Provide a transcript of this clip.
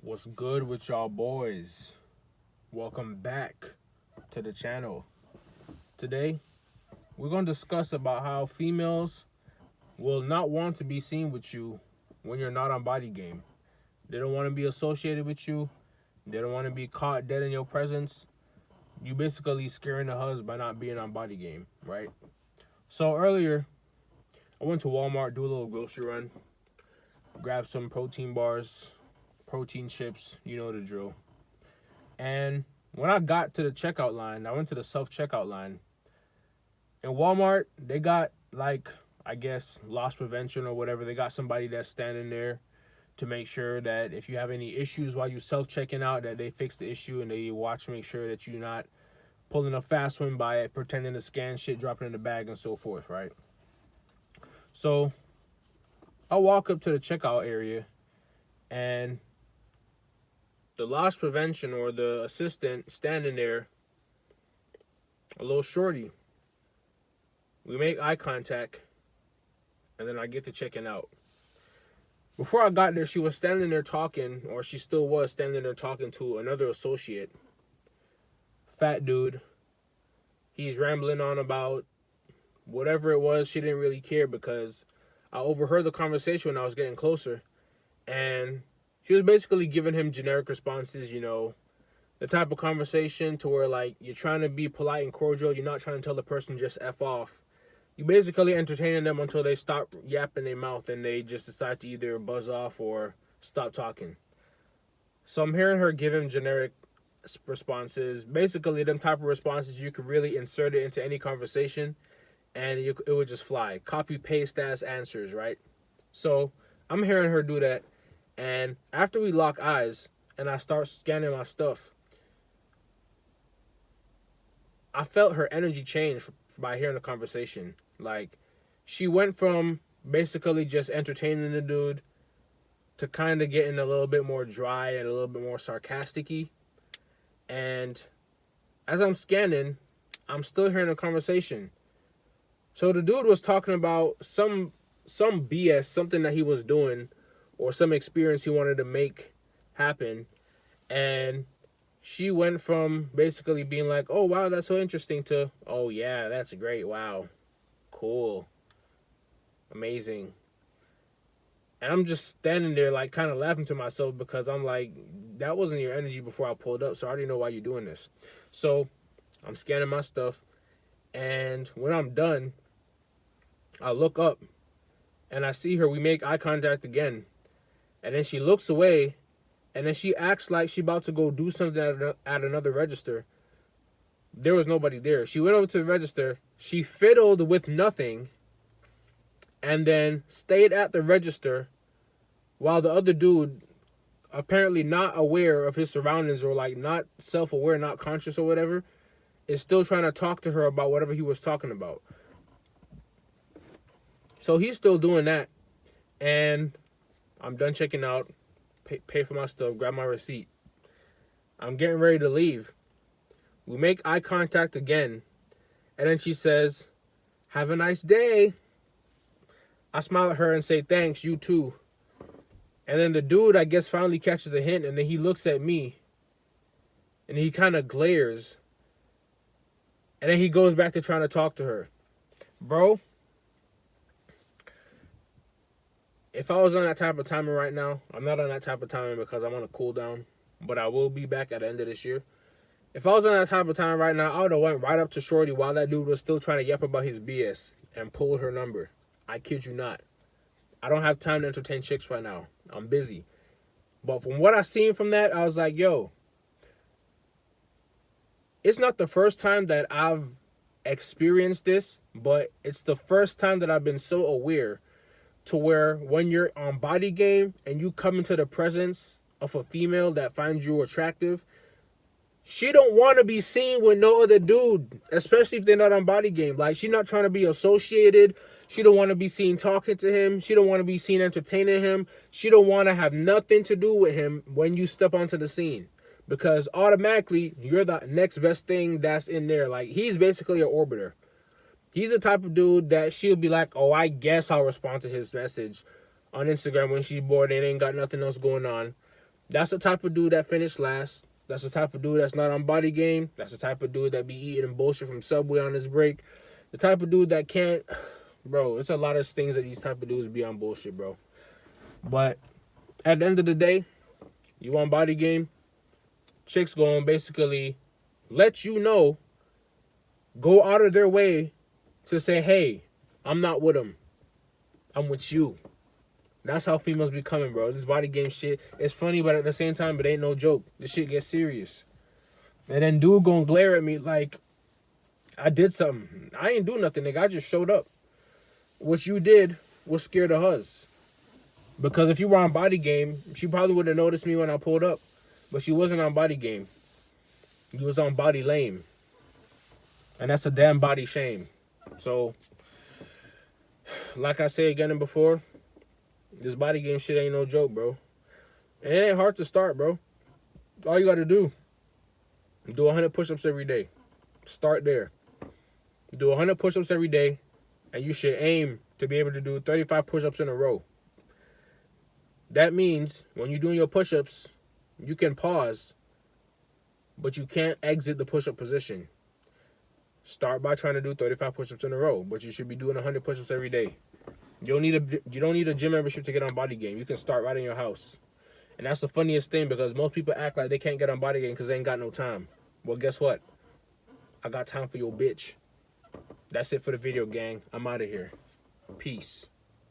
What's good with y'all boys? Welcome back to the channel. Today, we're going to discuss about how females will not want to be seen with you when you're not on body game. They don't want to be associated with you. They don't want to be caught dead in your presence. You basically scaring the husband by not being on body game, right? So earlier, I went to Walmart, do a little grocery run, grab some protein bars, protein chips, you know the drill. And when I got to the checkout line, I went to the self-checkout line. In Walmart, they got, I guess, loss prevention or whatever. They got somebody that's standing there to make sure that if you have any issues while you self-checking out, that they fix the issue and they watch to make sure that you're not pulling a fast one by it, pretending to scan shit, dropping in the bag, and so forth, right? So I walk up to the checkout area, and the loss prevention or the assistant standing there, a little shorty. We make eye contact, and then I get to checking out. Before I got there, she was standing there talking, or she still was standing there talking to another associate. Fat dude. He's rambling on about whatever it was. She didn't really care because I overheard the conversation when I was getting closer. And she was basically giving him generic responses, you know, the type of conversation to where, like, you're trying to be polite and cordial. You're not trying to tell the person just F off. You basically entertaining them until they stop yapping their mouth and they just decide to either buzz off or stop talking. So I'm hearing her give him generic responses. Basically, them type of responses, you could really insert it into any conversation and it would just fly. Copy-paste ass answers, right? So I'm hearing her do that. And after we lock eyes and I start scanning my stuff, I felt her energy change by hearing the conversation. Like, she went from basically just entertaining the dude to kind of getting a little bit more dry and a little bit more sarcastic-y. And as I'm scanning, I'm still hearing the conversation. So the dude was talking about some BS, something that he was doing, or some experience he wanted to make happen. And she went from basically being like, oh, wow, that's so interesting, to, oh, yeah, that's great. Wow. Cool. Amazing. And I'm just standing there, like, kind of laughing to myself because I'm like, that wasn't your energy before I pulled up, so I already know why you're doing this. So I'm scanning my stuff. And when I'm done, I look up and I see her. We make eye contact again. And then she looks away, and then she acts like she about to go do something at another register. There was nobody there. She went over to the register. She fiddled with nothing, and then stayed at the register while the other dude, apparently not aware of his surroundings or like not self-aware, not conscious or whatever, is still trying to talk to her about whatever he was talking about. So he's still doing that, and I'm done checking out, pay for my stuff, grab my receipt. I'm getting ready to leave. We make eye contact again, and then she says, have a nice day. I smile at her and say, thanks, you too. And then the dude, I guess, finally catches the hint, and then he looks at me, and he kind of glares, and then he goes back to trying to talk to her. Bro, if I was on that type of timing right now, I'm not on that type of timing because I'm on a cool down, but I will be back at the end of this year. If I was on that type of time right now, I would have went right up to shorty while that dude was still trying to yap about his BS and pulled her number. I kid you not. I don't have time to entertain chicks right now. I'm busy. But from what I seen from that, I was like, yo, it's not the first time that I've experienced this, but it's the first time that I've been so aware to where when you're on body game and you come into the presence of a female that finds you attractive, she don't want to be seen with no other dude, especially if they're not on body game. Like, she's not trying to be associated. She don't want to be seen talking to him. She don't want to be seen entertaining him. She don't want to have nothing to do with him when you step onto the scene, because automatically you're the next best thing that's in there. Like, he's basically an orbiter. He's the type of dude that she'll be like, oh, I guess I'll respond to his message on Instagram when she's bored and ain't got nothing else going on. That's the type of dude that finished last. That's the type of dude that's not on Body Game. That's the type of dude that be eating bullshit from Subway on his break. The type of dude that can't... Bro, it's a lot of things that these type of dudes be on bullshit, bro. But at the end of the day, you on Body Game, chicks going basically let you know, go out of their way to say, hey, I'm not with them. I'm with you. That's how females be coming, bro. This Body Game shit, it's funny, but at the same time, it ain't no joke. This shit gets serious. And then dude gonna glare at me like I did something. I ain't do nothing, nigga. I just showed up. What you did was scared of us. Because if you were on Body Game, she probably would have noticed me when I pulled up. But she wasn't on Body Game. You was on Body Lame. And that's a damn body shame. So, like I said again and before, this Body Game shit ain't no joke, bro. And it ain't hard to start, bro. All you got to do 100 push-ups every day. Start there. Do 100 push-ups every day, and you should aim to be able to do 35 push-ups in a row. That means when you're doing your push-ups, you can pause, but you can't exit the push-up position. Start by trying to do 35 push-ups in a row, but you should be doing 100 push-ups every day. You don't need a gym membership to get on Body Game. You can start right in your house. And that's the funniest thing, because most people act like they can't get on Body Game because they ain't got no time. Well, guess what? I got time for your bitch. That's it for the video, gang. I'm out of here. Peace.